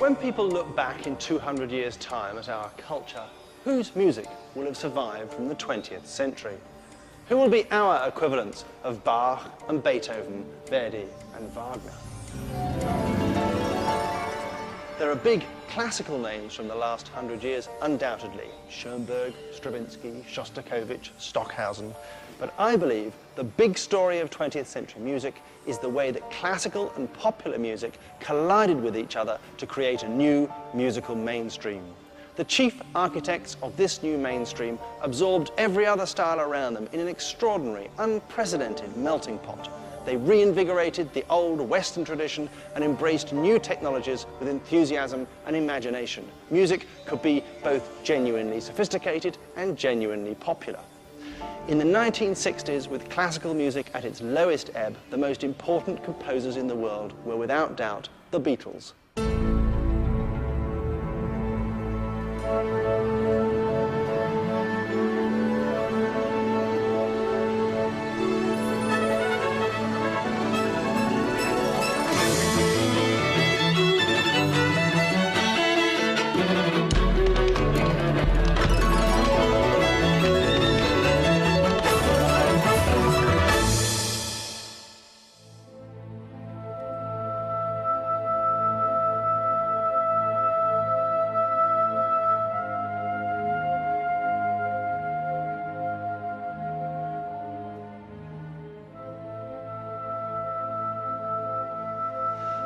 When people look back in 200 years' time at our culture, whose music will have survived from the 20th century? Who will be our equivalents of Bach and Beethoven, Verdi and Wagner? There are big classical names from the last 100 years, undoubtedly. Schoenberg, Stravinsky, Shostakovich, Stockhausen. But I believe the big story of 20th century music is the way that classical and popular music collided with each other to create a new musical mainstream. The chief architects of this new mainstream absorbed every other style around them in an extraordinary, unprecedented melting pot. They reinvigorated the old Western tradition and embraced new technologies with enthusiasm and imagination. Music could be both genuinely sophisticated and genuinely popular. In the 1960s, with classical music at its lowest ebb, the most important composers in the world were without doubt the Beatles.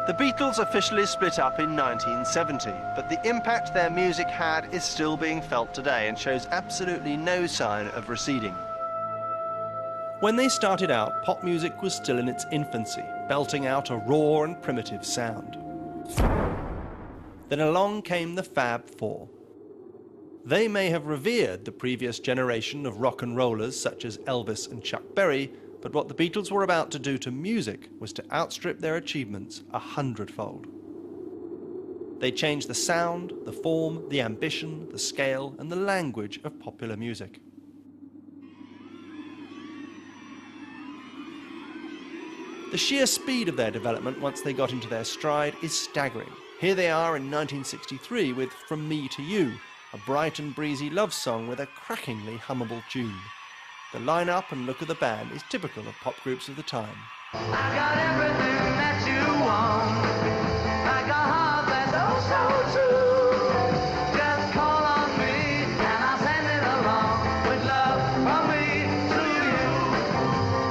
The Beatles officially split up in 1970, but the impact their music had is still being felt today and shows absolutely no sign of receding. When they started out, pop music was still in its infancy, belting out a raw and primitive sound. Then along came the Fab Four. They may have revered the previous generation of rock and rollers such as Elvis and Chuck Berry, but what the Beatles were about to do to music was to outstrip their achievements 100-fold. They changed the sound, the form, the ambition, the scale, and the language of popular music. The sheer speed of their development once they got into their stride is staggering. Here they are in 1963 with From Me to You, a bright and breezy love song with a crackingly hummable tune. The line-up and look of the band is typical of pop groups of the time. I got everything that you want. I got a heart that's oh so true. Just call on me and I'll send it along with love from me to you.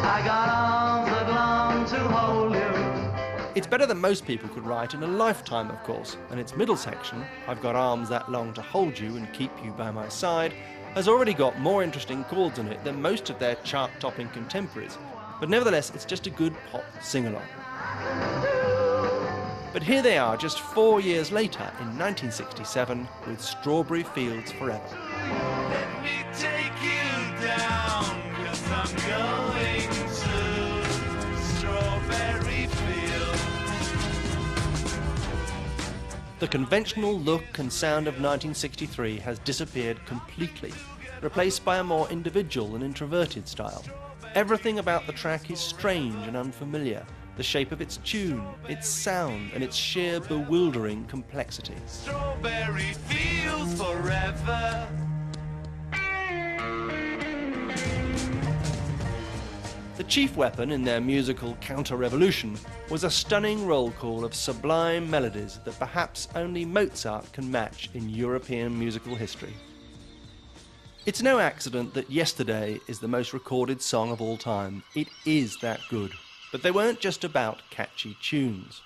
I got arms that long to hold you. It's better than most people could write in a lifetime, of course, and its middle section, I've got arms that long to hold you and keep you by my side, has already got more interesting chords in it than most of their chart-topping contemporaries, but nevertheless it's just a good pop sing-along. But here they are just 4 years later in 1967 with Strawberry Fields Forever. Let me take you down, 'cause I'm going to Strawberry Fields. The conventional look and sound of 1963 has disappeared completely, replaced by a more individual and introverted style. Everything about the track is strange and unfamiliar. The shape of its tune, its sound, and its sheer bewildering complexity. Strawberry Fields Forever. The chief weapon in their musical counter-revolution was a stunning roll call of sublime melodies that perhaps only Mozart can match in European musical history. It's no accident that Yesterday is the most recorded song of all time. It is that good. But they weren't just about catchy tunes.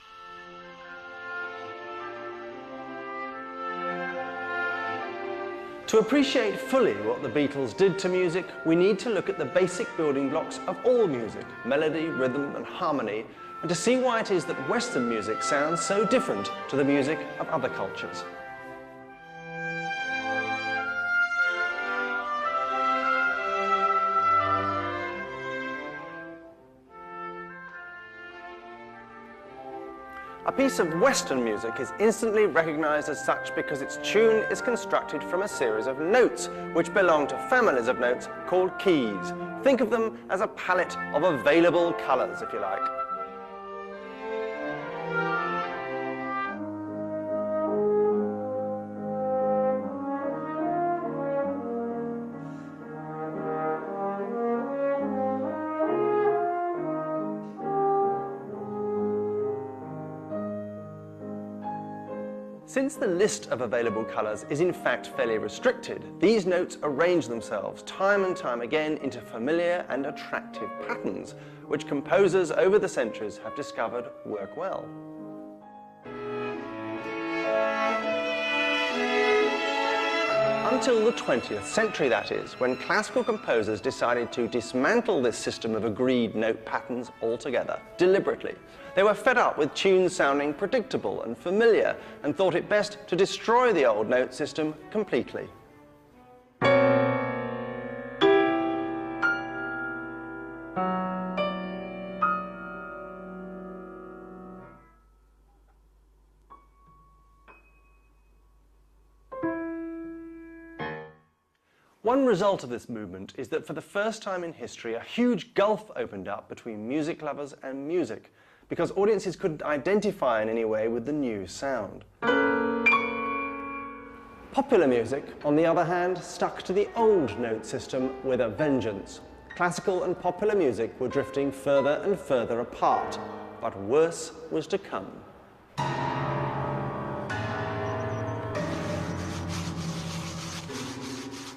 To appreciate fully what the Beatles did to music, we need to look at the basic building blocks of all music, melody, rhythm and harmony, and to see why it is that Western music sounds so different to the music of other cultures. A piece of Western music is instantly recognized as such because its tune is constructed from a series of notes which belong to families of notes called keys. Think of them as a palette of available colors, if you like. Since the list of available colours is in fact fairly restricted, these notes arrange themselves time and time again into familiar and attractive patterns, which composers over the centuries have discovered work well. Until the 20th century, that is, when classical composers decided to dismantle this system of agreed note patterns altogether, deliberately. They were fed up with tunes sounding predictable and familiar and thought it best to destroy the old note system completely. One result of this movement is that for the first time in history, a huge gulf opened up between music lovers and music, because audiences couldn't identify in any way with the new sound. Popular music, on the other hand, stuck to the old note system with a vengeance. Classical and popular music were drifting further and further apart, but worse was to come.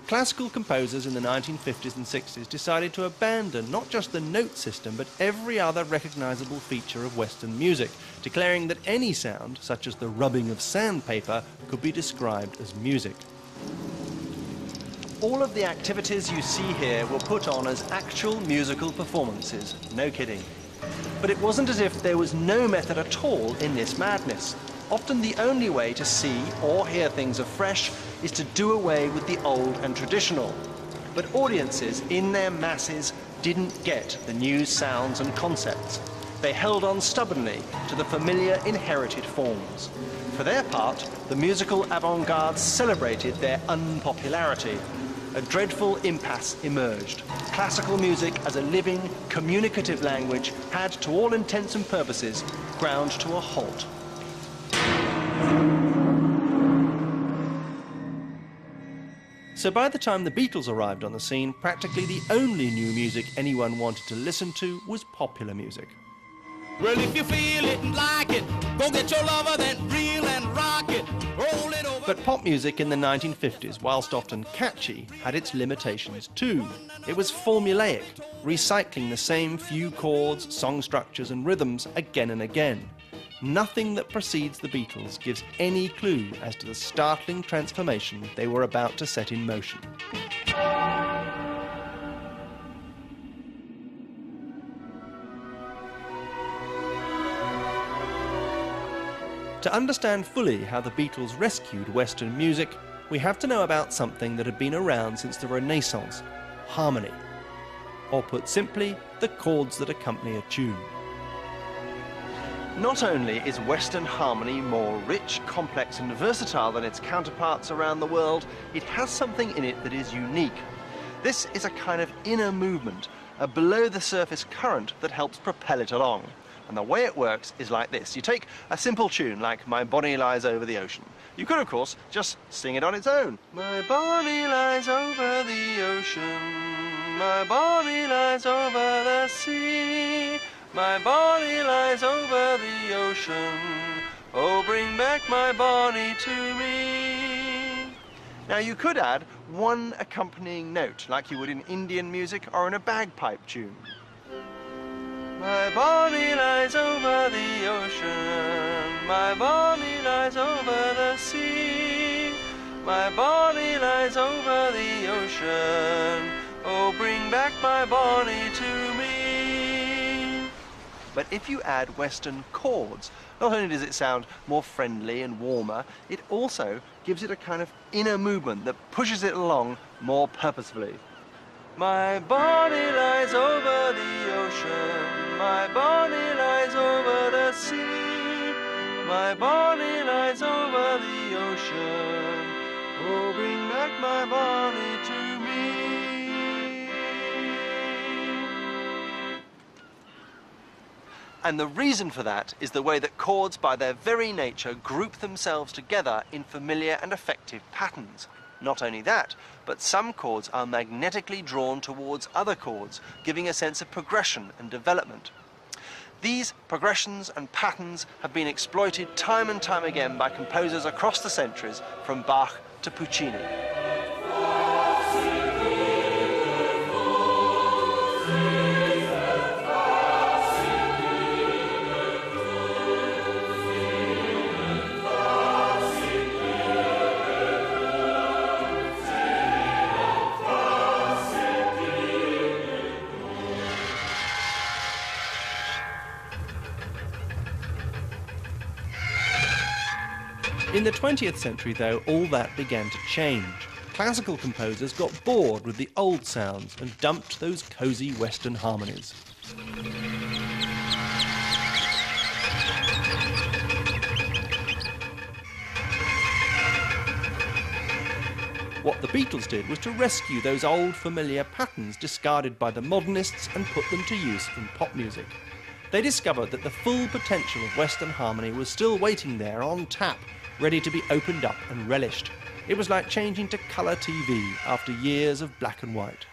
Classical composers in the 1950s and 60s decided to abandon not just the note system, but every other recognisable feature of Western music, declaring that any sound, such as the rubbing of sandpaper, could be described as music. All of the activities you see here were put on as actual musical performances, no kidding. But it wasn't as if there was no method at all in this madness. Often the only way to see or hear things afresh is to do away with the old and traditional. But audiences, in their masses, didn't get the new sounds and concepts. They held on stubbornly to the familiar inherited forms. For their part, the musical avant-garde celebrated their unpopularity. A dreadful impasse emerged. Classical music as a living, communicative language had, to all intents and purposes, ground to a halt. So by the time the Beatles arrived on the scene, practically the only new music anyone wanted to listen to was popular music. Well, if you feel it and like it, go get your lover, then reel and rock it, roll it over. But pop music in the 1950s, whilst often catchy, had its limitations too. It was formulaic, recycling the same few chords, song structures and rhythms again and again. Nothing that precedes the Beatles gives any clue as to the startling transformation they were about to set in motion. To understand fully how the Beatles rescued Western music, we have to know about something that had been around since the Renaissance: harmony. Or put simply, the chords that accompany a tune. Not only is Western harmony more rich, complex and versatile than its counterparts around the world, it has something in it that is unique. This is a kind of inner movement, a below-the-surface current that helps propel it along. And the way it works is like this. You take a simple tune like My Bonnie Lies Over the Ocean. You could, of course, just sing it on its own. My bonnie lies over the ocean, my bonnie lies over the sea. My bonnie lies over the ocean, oh, bring back my bonnie to me. Now, you could add one accompanying note, like you would in Indian music or in a bagpipe tune. My bonnie lies over the ocean, my bonnie lies over the sea. My bonnie lies over the ocean, oh, bring back my bonnie to me. But if you add Western chords, not only does it sound more friendly and warmer, it also gives it a kind of inner movement that pushes it along more purposefully. My bonnie lies over the ocean, my bonnie lies over the sea. My bonnie lies over the ocean, oh, bring back my bonnie to me. And the reason for that is the way that chords, by their very nature, group themselves together in familiar and effective patterns. Not only that, but some chords are magnetically drawn towards other chords, giving a sense of progression and development. These progressions and patterns have been exploited time and time again by composers across the centuries, from Bach to Puccini. In the 20th century, though, all that began to change. Classical composers got bored with the old sounds and dumped those cosy Western harmonies. What the Beatles did was to rescue those old familiar patterns discarded by the modernists and put them to use in pop music. They discovered that the full potential of Western harmony was still waiting there on tap, ready to be opened up and relished. It was like changing to colour TV after years of black and white.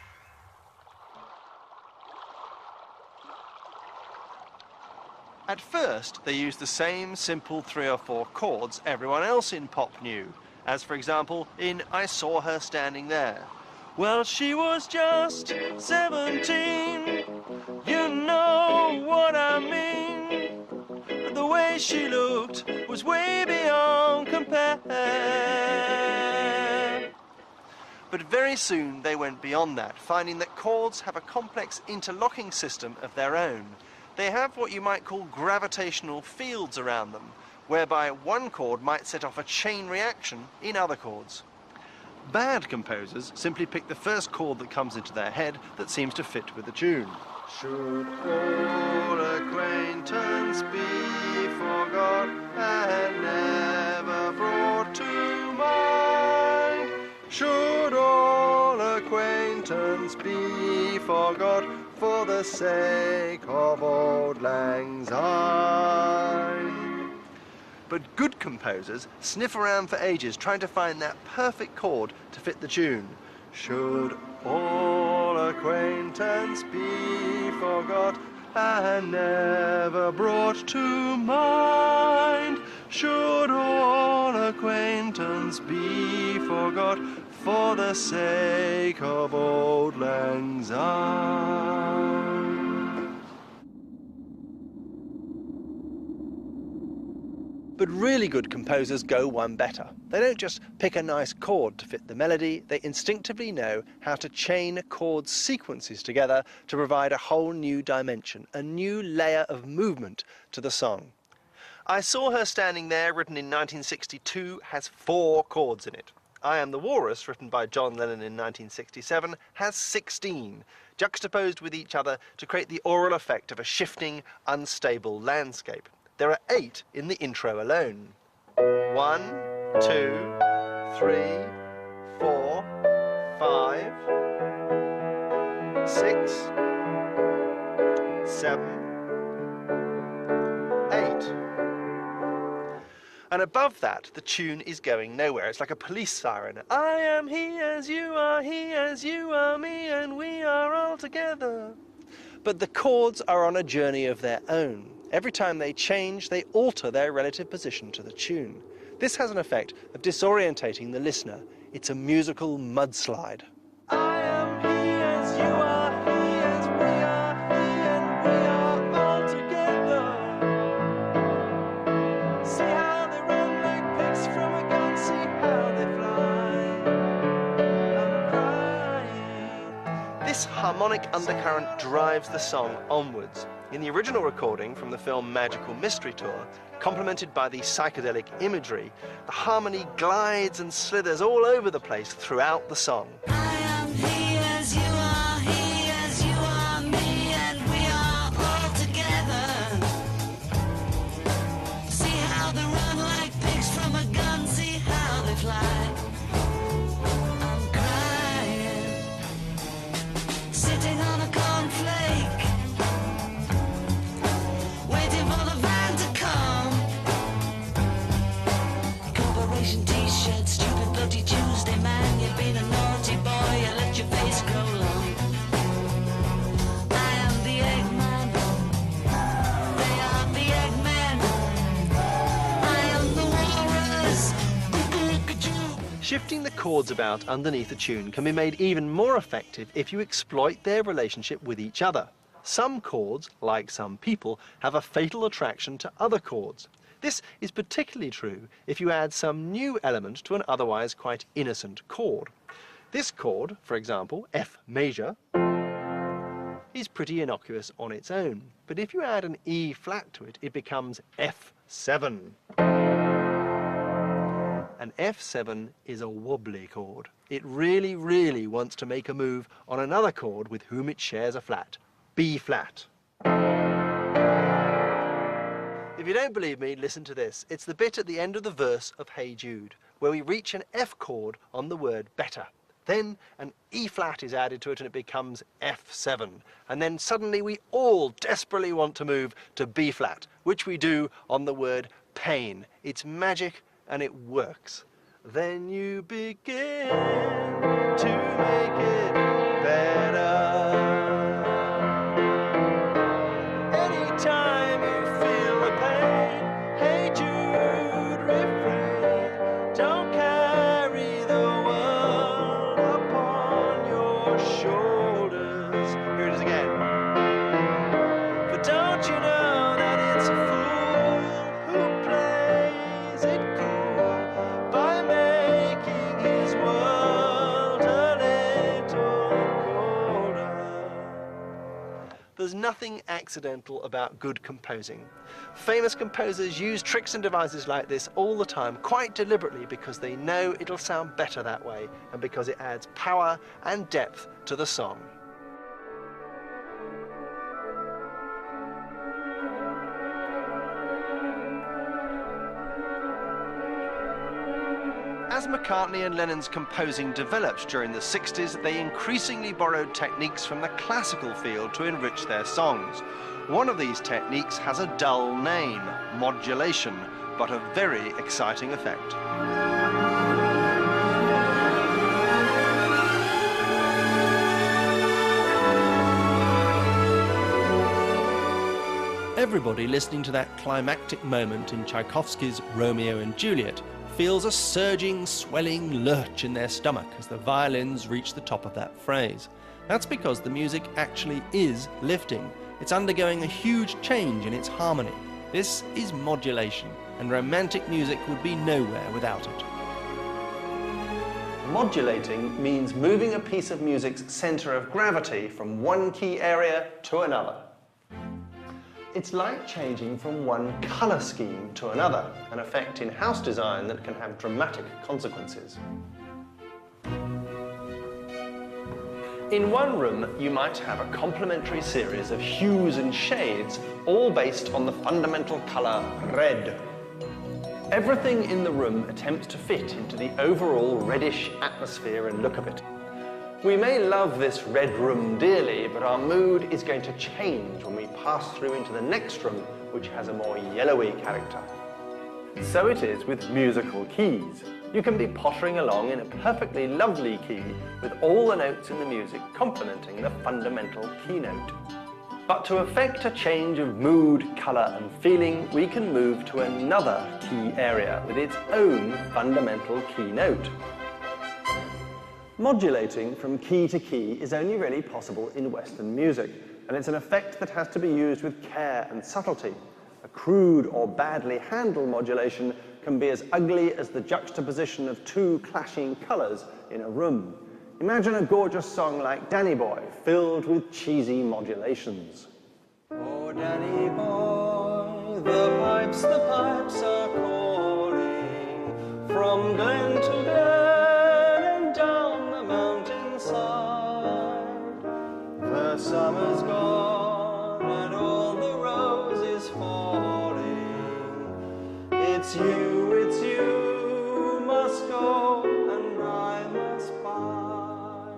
At first, they used the same simple 3 or 4 chords everyone else in pop knew, as for example in I Saw Her Standing There. Well, she was just 17, you know what I mean. The way she looked was way beyond compare. But very soon they went beyond that, finding that chords have a complex interlocking system of their own. They have what you might call gravitational fields around them, whereby one chord might set off a chain reaction in other chords. Bad composers simply pick the first chord that comes into their head that seems to fit with the tune. Should all acquaintance be forgot and never brought to mind? Should all acquaintance be forgot for the sake of auld lang syne? But good composers sniff around for ages trying to find that perfect chord to fit the tune. Should all acquaintance be forgot and never brought to mind? Should all acquaintance be forgot for the sake of auld lang syne? But really good composers go one better. They don't just pick a nice chord to fit the melody, they instinctively know how to chain chord sequences together to provide a whole new dimension, a new layer of movement to the song. I Saw Her Standing There, written in 1962, has 4 chords in it. I Am the Walrus, written by John Lennon in 1967, has 16, juxtaposed with each other to create the aural effect of a shifting, unstable landscape. There are 8 in the intro alone. 1, 2, 3, 4, 5, 6, 7, 8. And above that, the tune is going nowhere. It's like a police siren. I am he as you are me, and we are all together. But the chords are on a journey of their own. Every time they change, they alter their relative position to the tune. This has an effect of disorientating the listener. It's a musical mudslide. I am he as you are, he as we are, he and we are all together. See how they run like pigs from a gun, see how they fly. I'm crying. This harmonic undercurrent drives the song onwards. In the original recording from the film Magical Mystery Tour, complemented by the psychedelic imagery, the harmony glides and slithers all over the place throughout the song. I am he as you are me, and we are all together. See how they run like pigs from a gun, see how they fly. I'm crying, sitting on a cornflake, waiting for the van to come. Corporation t-shirt, stupid bloody Tuesday, man, you've been a naughty boy. Shifting the chords about underneath a tune can be made even more effective if you exploit their relationship with each other. Some chords, like some people, have a fatal attraction to other chords. This is particularly true if you add some new element to an otherwise quite innocent chord. This chord, for example, F major, is pretty innocuous on its own. But if you add an E flat to it, it becomes F7. An F7 is a wobbly chord. It really, really wants to make a move on another chord with whom it shares a flat, B flat. If you don't believe me, listen to this. It's the bit at the end of the verse of Hey Jude, where we reach an F chord on the word better. Then an E flat is added to it and it becomes F7. And then suddenly we all desperately want to move to B flat, which we do on the word pain. It's magic and it works. Then you begin to make it better. Anytime you feel the pain, Hey Jude, refrain. Don't carry the world upon your shoulders. Here it is again. But don't you know that it's a fool who plays it cool by making his world a little colder? There's nothing accidental about good composing. Famous composers use tricks and devices like this all the time, quite deliberately, because they know it'll sound better that way and because it adds power and depth to the song. As McCartney and Lennon's composing developed during the 60s, they increasingly borrowed techniques from the classical field to enrich their songs. One of these techniques has a dull name, modulation, but a very exciting effect. Everybody listening to that climactic moment in Tchaikovsky's Romeo and Juliet feels a surging, swelling lurch in their stomach as the violins reach the top of that phrase. That's because the music actually is lifting. It's undergoing a huge change in its harmony. This is modulation, and romantic music would be nowhere without it. Modulating means moving a piece of music's centre of gravity from one key area to another. It's like changing from one colour scheme to another, an effect in house design that can have dramatic consequences. In one room, you might have a complementary series of hues and shades, all based on the fundamental colour red. Everything in the room attempts to fit into the overall reddish atmosphere and look of it. We may love this red room dearly, but our mood is going to change when we pass through into the next room, which has a more yellowy character. So it is with musical keys. You can be pottering along in a perfectly lovely key with all the notes in the music complementing the fundamental keynote. But to effect a change of mood, colour and feeling, we can move to another key area with its own fundamental keynote. Modulating from key to key is only really possible in Western music, and it's an effect that has to be used with care and subtlety. A crude or badly handled modulation can be as ugly as the juxtaposition of two clashing colours in a room. Imagine a gorgeous song like Danny Boy, filled with cheesy modulations. Oh, Danny Boy, the pipes are calling from glen to glen and down the mountainside. The summer's gone and all the roses falling. It's you must go and I must bide.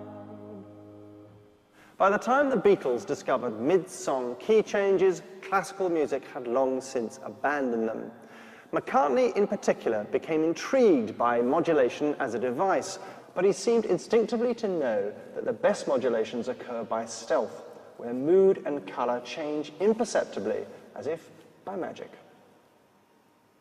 By the time the Beatles discovered mid-song key changes, classical music had long since abandoned them. McCartney, in particular, became intrigued by modulation as a device, but he seemed instinctively to know that the best modulations occur by stealth, where mood and colour change imperceptibly, as if by magic.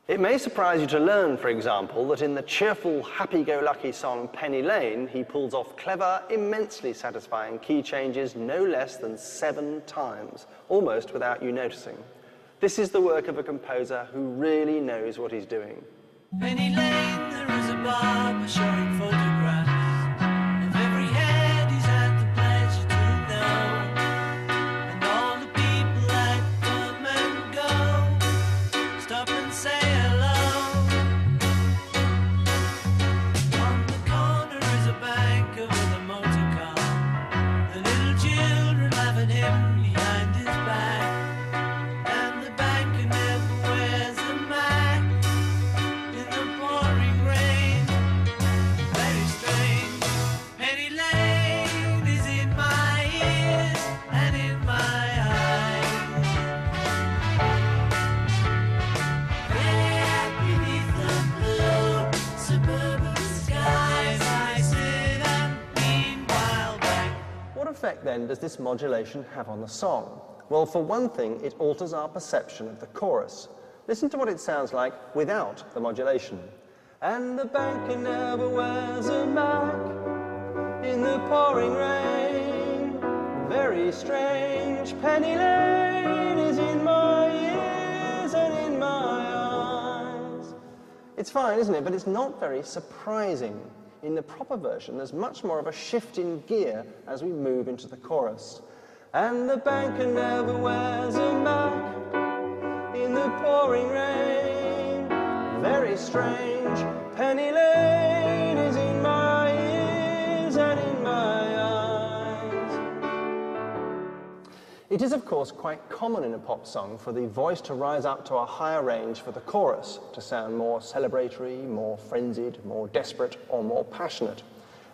It may surprise you to learn, for example, that in the cheerful, happy-go-lucky song Penny Lane, he pulls off clever, immensely satisfying key changes no less than 7 times, almost without you noticing. This is the work of a composer who really knows what he's doing. Penny Lane, there is a barber showing photographs of every head he's had the pleasure to know, and all the people that come and go stop and say hello. On the corner is a banker with a motor car, the little children laugh at him behind his back, and the banker never wears a mask in the pouring rain. Very strange. Penny Lane is in my ears and in my eyes. There beneath the blue suburban skies I sit and meanwhile back. What effect, then, does this modulation have on the song? Well, for one thing, it alters our perception of the chorus. Listen to what it sounds like without the modulation. And the banker never wears a mac in the pouring rain. Very strange. Penny Lane is in my ears and in my eyes. It's fine, isn't it? But it's not very surprising. In the proper version, there's much more of a shift in gear as we move into the chorus. And the banker never wears a mac in the pouring rain. Very strange. Penny Lane is in my ears and in my eyes. It is, of course, quite common in a pop song for the voice to rise up to a higher range for the chorus, to sound more celebratory, more frenzied, more desperate, or more passionate.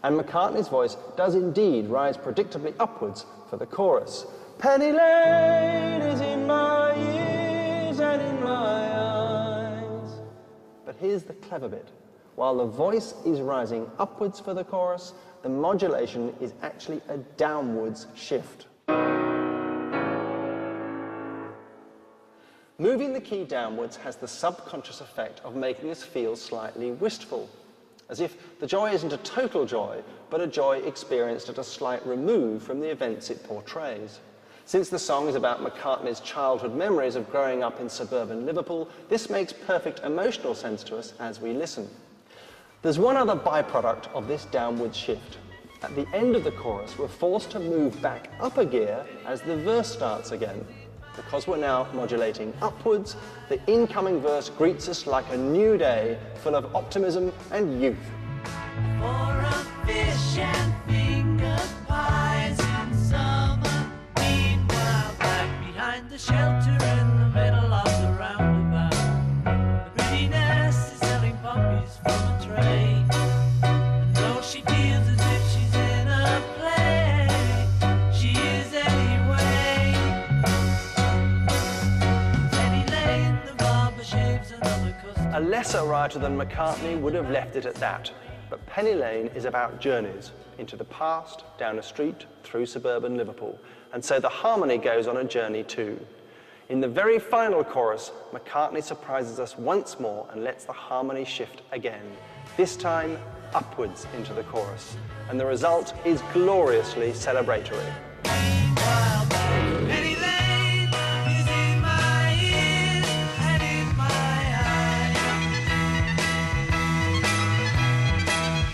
And McCartney's voice does indeed rise predictably upwards for the chorus. Penny Lane is in my ears and in my eyes. But here's the clever bit. While the voice is rising upwards for the chorus, the modulation is actually a downwards shift. Moving the key downwards has the subconscious effect of making us feel slightly wistful, as if the joy isn't a total joy, but a joy experienced at a slight remove from the events it portrays. Since the song is about McCartney's childhood memories of growing up in suburban Liverpool, this makes perfect emotional sense to us as we listen. There's one other byproduct of this downward shift. At the end of the chorus, we're forced to move back up a gear as the verse starts again. Because we're now modulating upwards, the incoming verse greets us like a new day, full of optimism and youth. For a fish and finger pies in summer, meanwhile back behind the shelter in the middle of the roundabout, the pretty nurse is selling puppies from a tray, and though she feels as if she's in a play, she is anyway. Penny Lane, the barber shaves another customer. A lesser writer than McCartney would have left it at that. But Penny Lane is about journeys into the past, down a street, through suburban Liverpool. And so the harmony goes on a journey too. In the very final chorus, McCartney surprises us once more and lets the harmony shift again, this time upwards into the chorus. And the result is gloriously celebratory. Meanwhile back, Penny Lane is in my ears and in my eyes.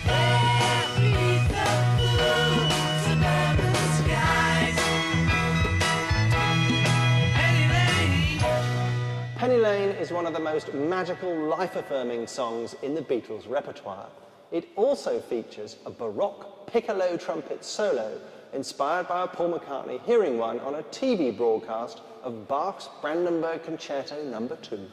There beneath the blue suburban skies, Penny Lane. Penny Lane is one of the most magical, life-affirming songs in the Beatles' repertoire. It also features a Baroque piccolo trumpet solo inspired by a Paul McCartney hearing one on a TV broadcast of Bach's Brandenburg Concerto No. 2.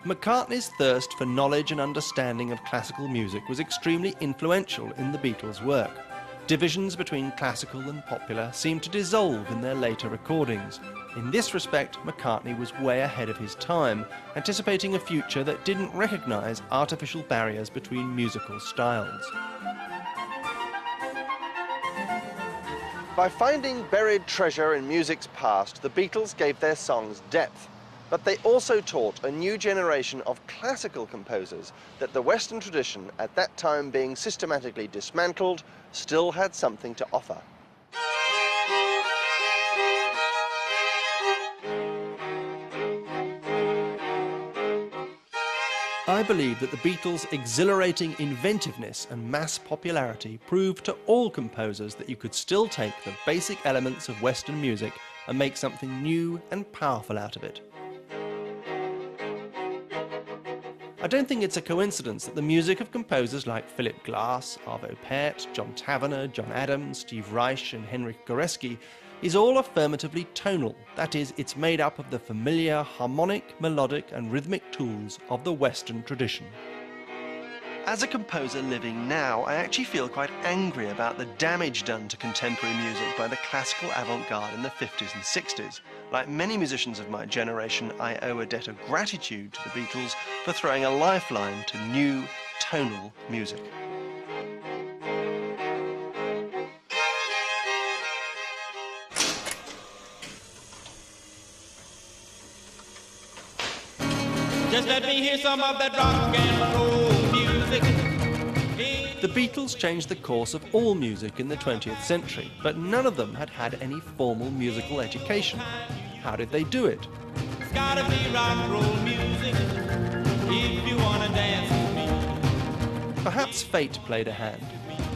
McCartney's thirst for knowledge and understanding of classical music was extremely influential in the Beatles' work. Divisions between classical and popular seemed to dissolve in their later recordings. In this respect, McCartney was way ahead of his time, anticipating a future that didn't recognise artificial barriers between musical styles. By finding buried treasure in music's past, the Beatles gave their songs depth. But they also taught a new generation of classical composers that the Western tradition, at that time being systematically dismantled, still had something to offer. I believe that the Beatles' exhilarating inventiveness and mass popularity proved to all composers that you could still take the basic elements of Western music and make something new and powerful out of it. I don't think it's a coincidence that the music of composers like Philip Glass, Arvo Pärt, John Tavener, John Adams, Steve Reich and Henryk Goreski is all affirmatively tonal. That is, it's made up of the familiar harmonic, melodic and rhythmic tools of the Western tradition. As a composer living now, I actually feel quite angry about the damage done to contemporary music by the classical avant-garde in the 50s and 60s. Like many musicians of my generation, I owe a debt of gratitude to the Beatles for throwing a lifeline to new, tonal music. Just let me hear some of that rock and roll music. The Beatles changed the course of all music in the 20th century, but none of them had had any formal musical education. How did they do it? It's gotta be rock and roll music if you wanna dance with me. Perhaps fate played a hand.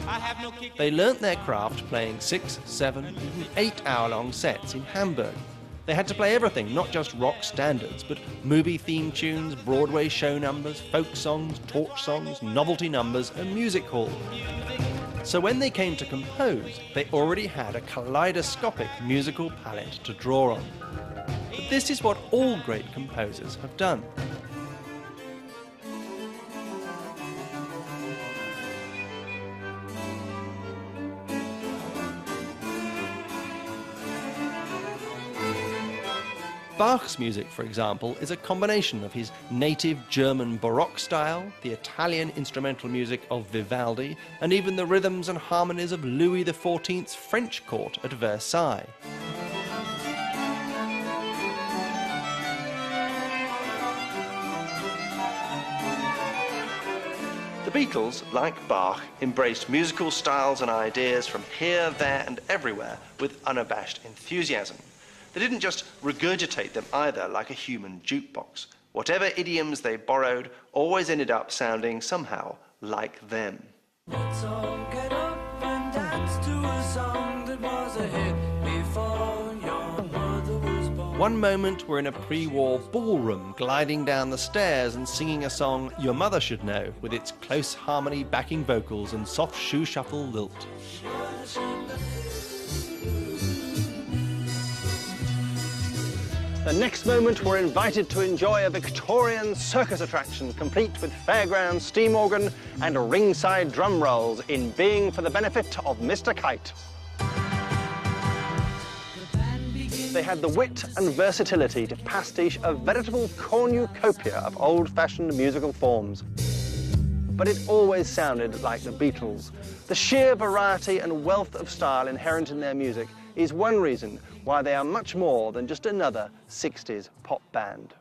I have no kick. They learnt their craft playing 6, 7, even 8-hour-long sets in Hamburg. They had to play everything, not just rock standards, but movie theme tunes, Broadway show numbers, folk songs, torch songs, novelty numbers, and music hall. So when they came to compose, they already had a kaleidoscopic musical palette to draw on. But this is what all great composers have done. Bach's music, for example, is a combination of his native German Baroque style, the Italian instrumental music of Vivaldi, and even the rhythms and harmonies of Louis XIV's French court at Versailles. The Beatles, like Bach, embraced musical styles and ideas from here, there and everywhere with unabashed enthusiasm. They didn't just regurgitate them either like a human jukebox. Whatever idioms they borrowed always ended up sounding somehow like them. Let's all get up and dance to a song that was a hit before your mother was born. One moment we're in a pre-war ballroom gliding down the stairs and singing a song Your Mother Should Know with its close harmony backing vocals and soft shoe shuffle lilt. The next moment, we're invited to enjoy a Victorian circus attraction complete with fairground steam organ and ringside drum rolls in being for the benefit of Mr. Kite. They had the wit and versatility to pastiche a veritable cornucopia of old-fashioned musical forms. But it always sounded like the Beatles. The sheer variety and wealth of style inherent in their music is one reason why they are much more than just another 60s pop band.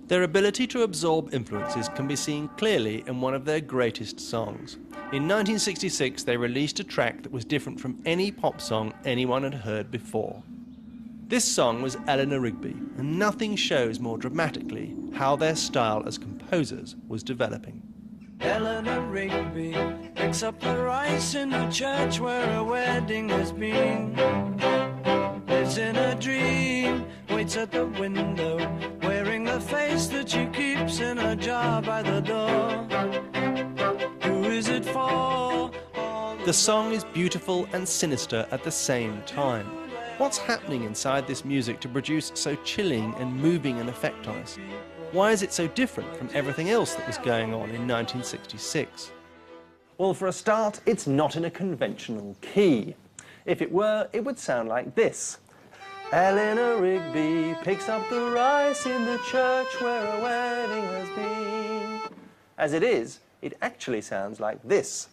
Their ability to absorb influences can be seen clearly in one of their greatest songs. In 1966, they released a track that was different from any pop song anyone had heard before. This song was Eleanor Rigby, and nothing shows more dramatically how their style as composers was developing. Eleanor Rigby picks up the rice in the church where a wedding has been. Lives in a dream, waits at the window, wearing the face that she keeps in a jar by the door. Who is it for? The song is beautiful and sinister at the same time. What's happening inside this music to produce so chilling and moving an effect on us? Why is it so different from everything else that was going on in 1966? Well, for a start, it's not in a conventional key. If it were, it would sound like this. Eleanor Rigby picks up the rice in the church where a wedding has been. As it is, it actually sounds like this.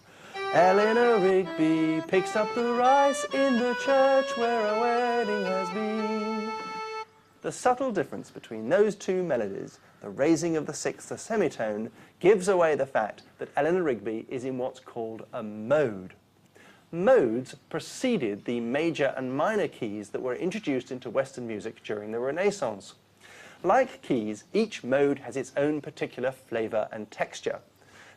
Eleanor Rigby picks up the rice in the church where a wedding has been. The subtle difference between those two melodies, the raising of the sixth, the semitone, gives away the fact that Eleanor Rigby is in what's called a mode. Modes preceded the major and minor keys that were introduced into Western music during the Renaissance. Like keys, each mode has its own particular flavour and texture.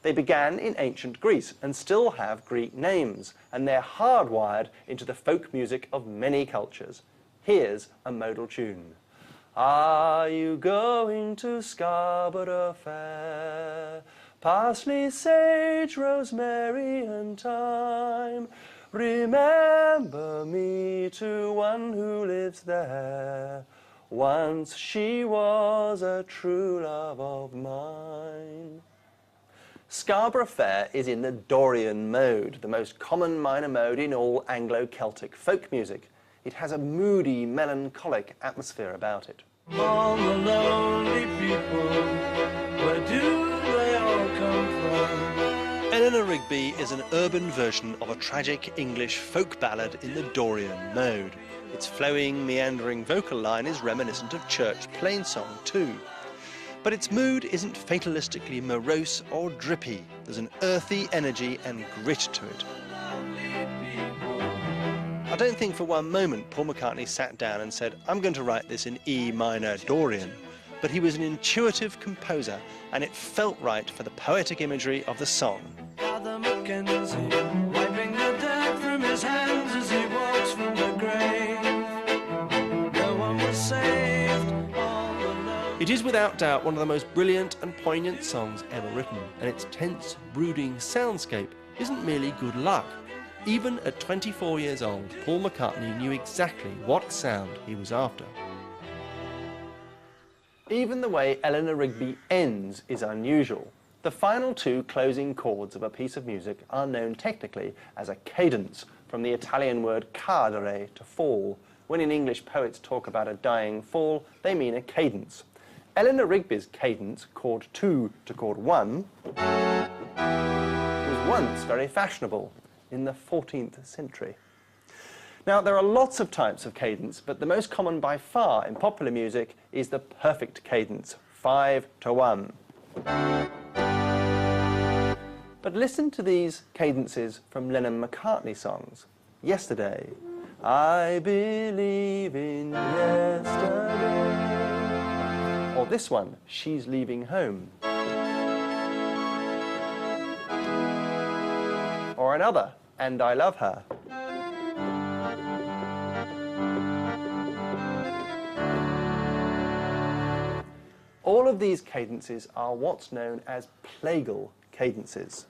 They began in ancient Greece and still have Greek names, and they're hardwired into the folk music of many cultures. Here's a modal tune. Are you going to Scarborough Fair? Parsley, sage, rosemary and thyme. Remember me to one who lives there. Once she was a true love of mine. Scarborough Fair is in the Dorian mode, the most common minor mode in all Anglo-Celtic folk music. It has a moody, melancholic atmosphere about it. All the lonely people, where do they all come from? Eleanor Rigby is an urban version of a tragic English folk ballad in the Dorian mode. Its flowing, meandering vocal line is reminiscent of church plainsong too. But its mood isn't fatalistically morose or drippy. There's an earthy energy and grit to it. I don't think for one moment Paul McCartney sat down and said, I'm going to write this in E minor Dorian. But he was an intuitive composer, and it felt right for the poetic imagery of the song. Father Mackenzie, wiping the dirt from his hands as he walks from the grave. No one was saved, all alone. It is without doubt one of the most brilliant and poignant songs ever written, and its tense, brooding soundscape isn't merely good luck. Even at 24 years old, Paul McCartney knew exactly what sound he was after. Even the way Eleanor Rigby ends is unusual. The final two closing chords of a piece of music are known technically as a cadence, from the Italian word cadere, to fall. When in English poets talk about a dying fall, they mean a cadence. Eleanor Rigby's cadence, chord 2 to chord 1, was once very fashionable in the 14th century. Now, there are lots of types of cadence, but the most common by far in popular music is the perfect cadence, 5 to 1. But listen to these cadences from Lennon-McCartney songs. Yesterday, I believe in yesterday. Or this one, She's Leaving Home. Or another, And I Love Her. All of these cadences are what's known as plagal cadences.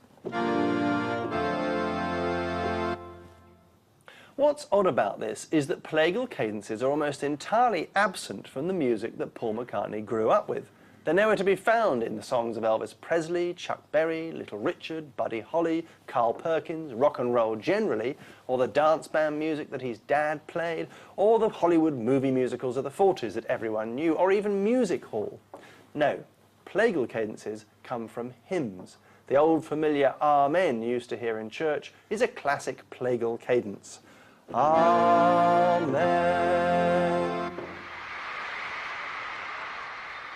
What's odd about this is that plagal cadences are almost entirely absent from the music that Paul McCartney grew up with. They're nowhere to be found in the songs of Elvis Presley, Chuck Berry, Little Richard, Buddy Holly, Carl Perkins, rock and roll generally, or the dance band music that his dad played, or the Hollywood movie musicals of the 40s that everyone knew, or even music hall. No, plagal cadences come from hymns. The old familiar Amen you used to hear in church is a classic plagal cadence. Amen.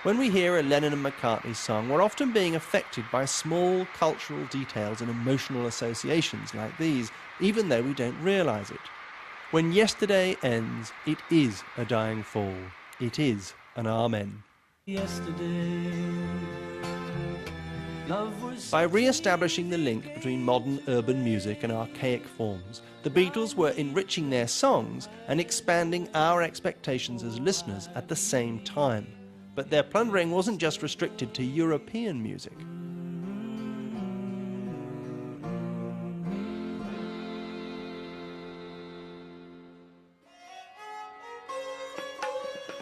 When we hear a Lennon and McCartney song, we're often being affected by small cultural details and emotional associations like these, even though we don't realise it. When yesterday ends, it is a dying fall. It is an Amen. Yesterday, love was By re-establishing the link between modern urban music and archaic forms, the Beatles were enriching their songs and expanding our expectations as listeners at the same time. But their plundering wasn't just restricted to European music.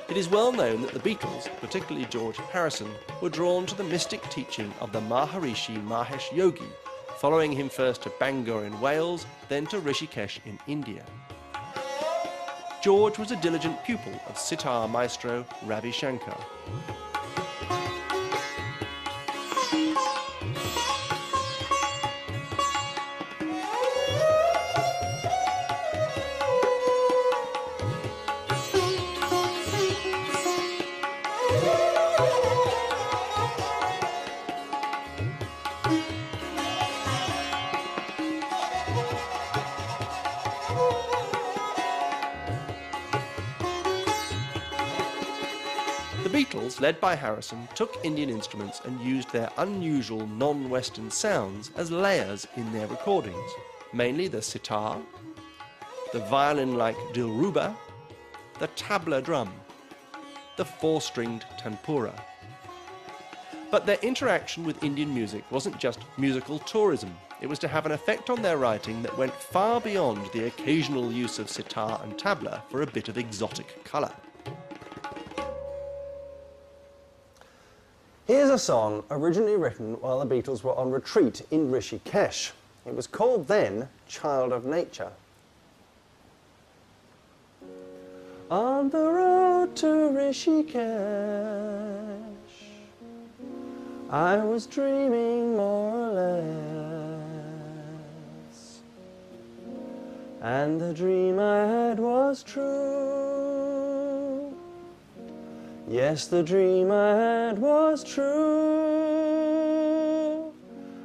It is well known that the Beatles, particularly George Harrison, were drawn to the mystic teaching of the Maharishi Mahesh Yogi, following him first to Bangor in Wales, then to Rishikesh in India. George was a diligent pupil of sitar maestro Ravi Shankar. Beatles, led by Harrison, took Indian instruments and used their unusual non-Western sounds as layers in their recordings, mainly the sitar, the violin-like dilruba, the tabla drum, the four-stringed tanpura. But their interaction with Indian music wasn't just musical tourism. It was to have an effect on their writing that went far beyond the occasional use of sitar and tabla for a bit of exotic colour. Here's a song originally written while the Beatles were on retreat in Rishikesh. It was called then Child of Nature. On the road to Rishikesh, I was dreaming more or less, and the dream I had was true. Yes, the dream I had was true.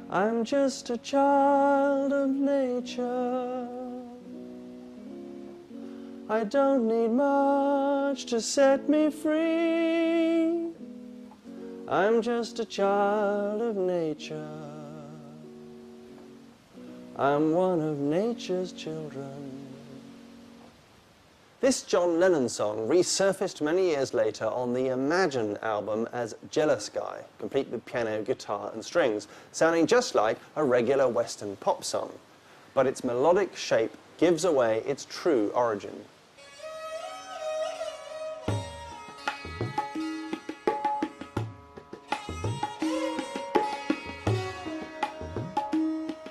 I'm just a child of nature. I don't need much to set me free. I'm just a child of nature. I'm one of nature's children. This John Lennon song resurfaced many years later on the Imagine album as Jealous Guy, complete with piano, guitar and strings, sounding just like a regular Western pop song. But its melodic shape gives away its true origin.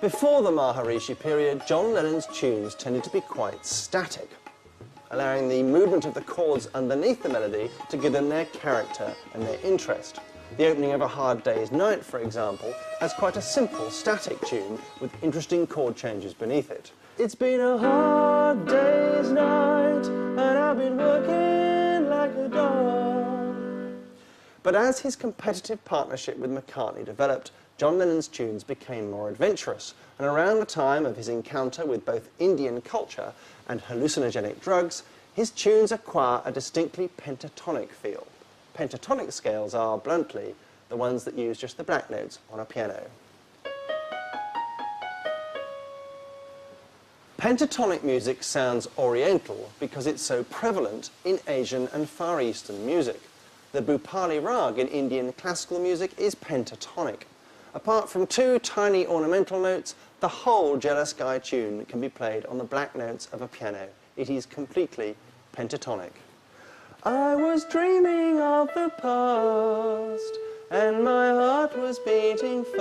Before the Maharishi period, John Lennon's tunes tended to be quite static, allowing the movement of the chords underneath the melody to give them their character and their interest. The opening of A Hard Day's Night, for example, has quite a simple, static tune with interesting chord changes beneath it. It's been a hard day's night, and I've been working like a dog. But as his competitive partnership with McCartney developed, John Lennon's tunes became more adventurous, and around the time of his encounter with both Indian culture and hallucinogenic drugs, his tunes acquire a distinctly pentatonic feel. Pentatonic scales are, bluntly, the ones that use just the black notes on a piano. Pentatonic music sounds oriental because it's so prevalent in Asian and Far Eastern music. The Bhupali rag in Indian classical music is pentatonic. Apart from two tiny ornamental notes, the whole Jealous Guy tune can be played on the black notes of a piano. It is completely pentatonic. I was dreaming of the past, and my heart was beating fast.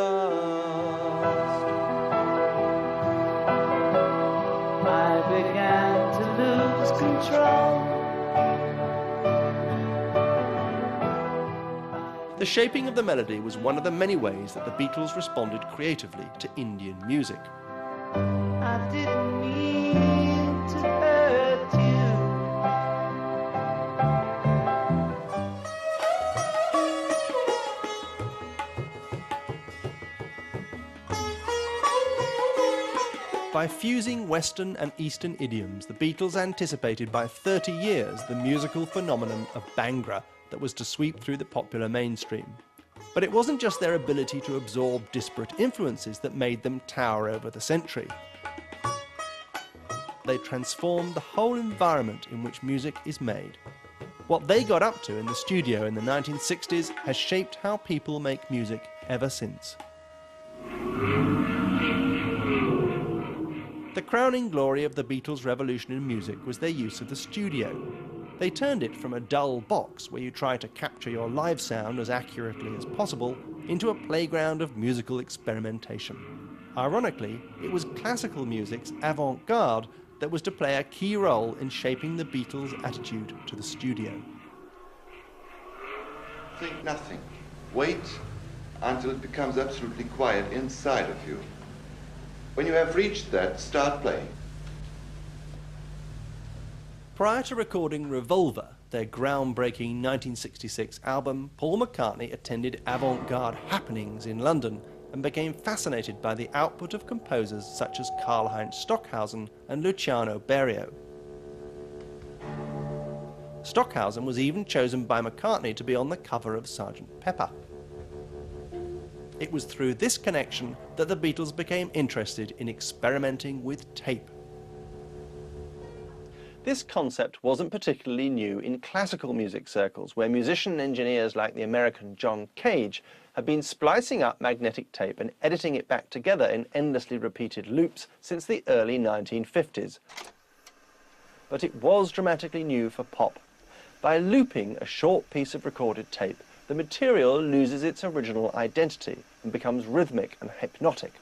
I began to lose control. The shaping of the melody was one of the many ways that the Beatles responded creatively to Indian music. I didn't mean to hurt you. By fusing Western and Eastern idioms, the Beatles anticipated by 30 years the musical phenomenon of Bhangra that was to sweep through the popular mainstream. But it wasn't just their ability to absorb disparate influences that made them tower over the century. They transformed the whole environment in which music is made. What they got up to in the studio in the 1960s has shaped how people make music ever since. The crowning glory of the Beatles' revolution in music was their use of the studio. They turned it from a dull box where you try to capture your live sound as accurately as possible into a playground of musical experimentation. Ironically, it was classical music's avant-garde that was to play a key role in shaping the Beatles' attitude to the studio. Think nothing. Wait until it becomes absolutely quiet inside of you. When you have reached that, start playing. Prior to recording Revolver, their groundbreaking 1966 album, Paul McCartney attended avant-garde happenings in London and became fascinated by the output of composers such as Karlheinz Stockhausen and Luciano Berio. Stockhausen was even chosen by McCartney to be on the cover of Sgt. Pepper. It was through this connection that the Beatles became interested in experimenting with tape. This concept wasn't particularly new in classical music circles, where musician engineers like the American John Cage had been splicing up magnetic tape and editing it back together in endlessly repeated loops since the early 1950s. But it was dramatically new for pop. By looping a short piece of recorded tape, the material loses its original identity and becomes rhythmic and hypnotic.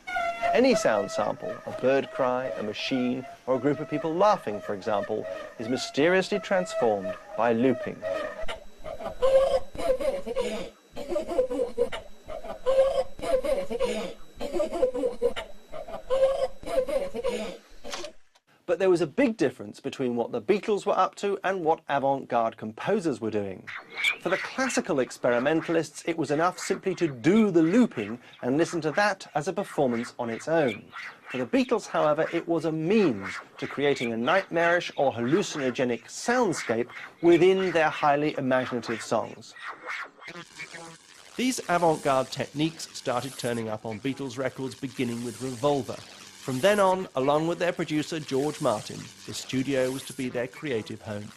Any sound sample, a bird cry, a machine, or a group of people laughing, for example, is mysteriously transformed by looping. But there was a big difference between what the Beatles were up to and what avant-garde composers were doing. For the classical experimentalists, it was enough simply to do the looping and listen to that as a performance on its own. For the Beatles, however, it was a means to creating a nightmarish or hallucinogenic soundscape within their highly imaginative songs. These avant-garde techniques started turning up on Beatles records beginning with Revolver. From then on, along with their producer George Martin, the studio was to be their creative home.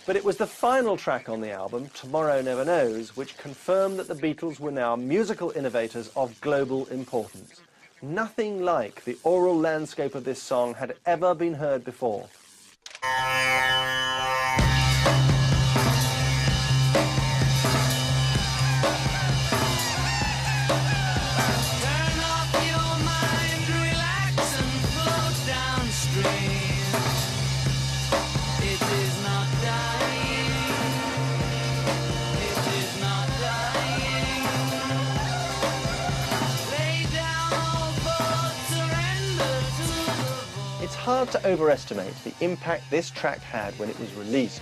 But it was the final track on the album, Tomorrow Never Knows, which confirmed that the Beatles were now musical innovators of global importance. Nothing like the aural landscape of this song had ever been heard before. It's hard to overestimate the impact this track had when it was released.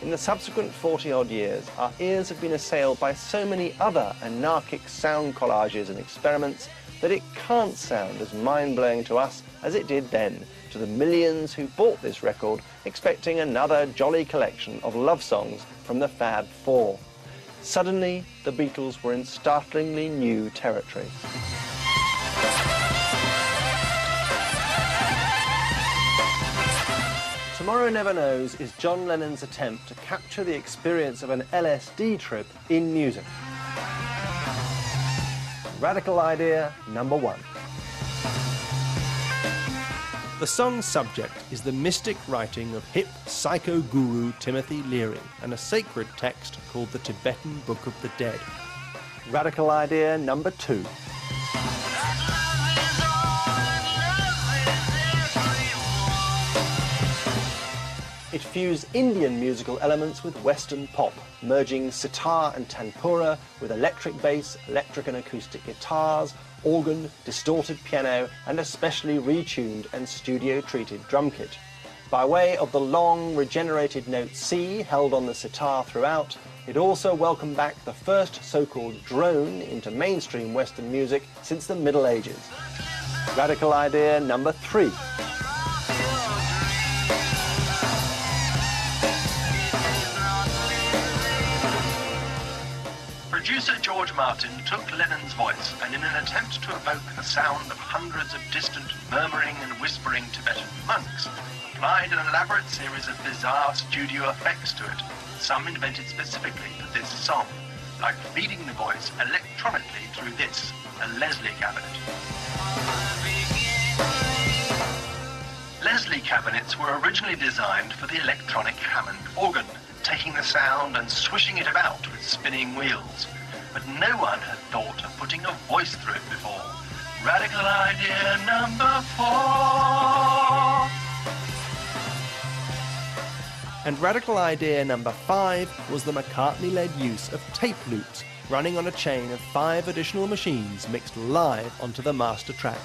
In the subsequent 40-odd years, our ears have been assailed by so many other anarchic sound collages and experiments that it can't sound as mind-blowing to us as it did then to the millions who bought this record expecting another jolly collection of love songs from the Fab Four. Suddenly, the Beatles were in startlingly new territory. Tomorrow Never Knows is John Lennon's attempt to capture the experience of an LSD trip in music. Radical idea number one. The song's subject is the mystic writing of hip psycho guru Timothy Leary and a sacred text called the Tibetan Book of the Dead. Radical idea number two. It fused Indian musical elements with Western pop, merging sitar and tanpura with electric bass, electric and acoustic guitars, organ, distorted piano, and a specially retuned and studio-treated drum kit. By way of the long, regenerated note C held on the sitar throughout, it also welcomed back the first so-called drone into mainstream Western music since the Middle Ages. Radical idea number three. Producer George Martin took Lennon's voice and in an attempt to evoke the sound of hundreds of distant murmuring and whispering Tibetan monks, applied an elaborate series of bizarre studio effects to it, some invented specifically for this song, like feeding the voice electronically through this, a Leslie cabinet. Leslie cabinets were originally designed for the electronic Hammond organ, taking the sound and swishing it about with spinning wheels. But no one had thought of putting a voice through it before. Radical idea number four. And radical idea number five was the McCartney-led use of tape loops, running on a chain of 5 additional machines mixed live onto the master track.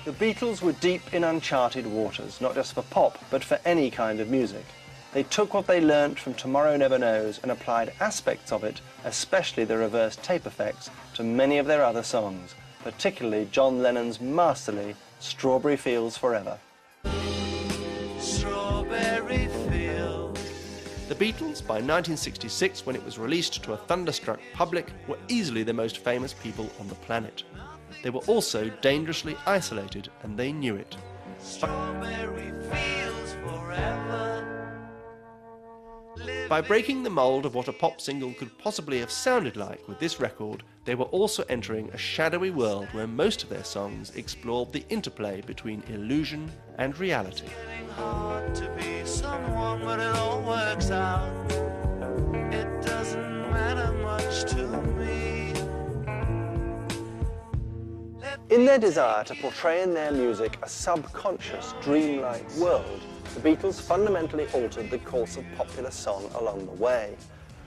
The Beatles were deep in uncharted waters, not just for pop, but for any kind of music. They took what they learnt from Tomorrow Never Knows and applied aspects of it, especially the reverse tape effects, to many of their other songs, particularly John Lennon's masterly Strawberry Fields Forever. Strawberry The Beatles, by 1966, when it was released to a thunderstruck public, were easily the most famous people on the planet. They were also dangerously isolated, and they knew it. Strawberry fields forever. By breaking the mould of what a pop single could possibly have sounded like with this record, they were also entering a shadowy world where most of their songs explored the interplay between illusion and reality. Hard to be someone, but it all works out. It doesn't matter much to me. In their desire to portray in their music a subconscious, dreamlike world, the Beatles fundamentally altered the course of popular song along the way.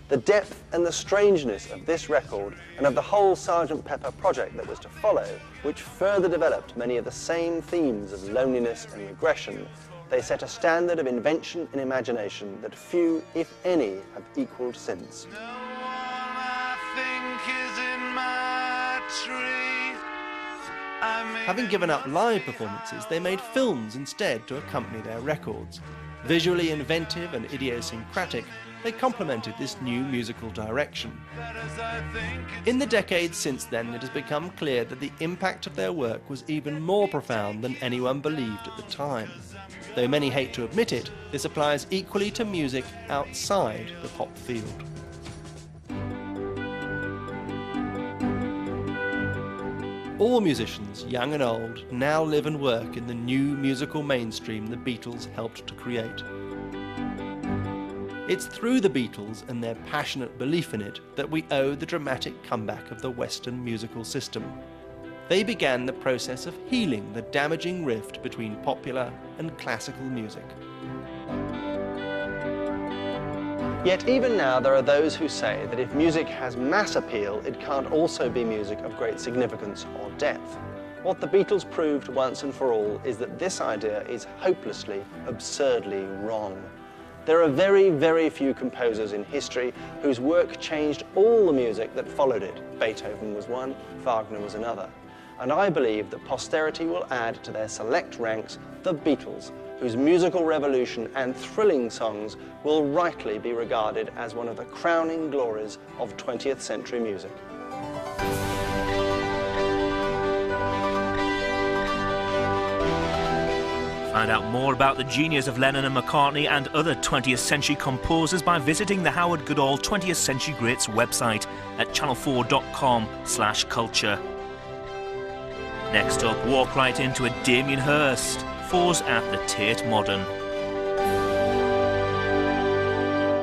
The depth and the strangeness of this record and of the whole Sgt. Pepper project that was to follow, which further developed many of the same themes of loneliness and regression, they set a standard of invention and imagination that few, if any, have equalled since. No one I think is in my tree. Having given up live performances, they made films instead to accompany their records. Visually inventive and idiosyncratic, they complemented this new musical direction. In the decades since then, it has become clear that the impact of their work was even more profound than anyone believed at the time. Though many hate to admit it, this applies equally to music outside the pop field. All musicians, young and old, now live and work in the new musical mainstream the Beatles helped to create. It's through the Beatles and their passionate belief in it that we owe the dramatic comeback of the Western musical system. They began the process of healing the damaging rift between popular and classical music. Yet even now there are those who say that if music has mass appeal, it can't also be music of great significance or depth. What the Beatles proved once and for all is that this idea is hopelessly, absurdly wrong. There are very, very few composers in history whose work changed all the music that followed it. Beethoven was one, Wagner was another. And I believe that posterity will add to their select ranks the Beatles, whose musical revolution and thrilling songs will rightly be regarded as one of the crowning glories of 20th century music. Find out more about the genius of Lennon and McCartney and other 20th century composers by visiting the Howard Goodall 20th Century Greats website at channel4.com/culture. Next up, walk right into a Damien Hirst, Fours at the Tate Modern.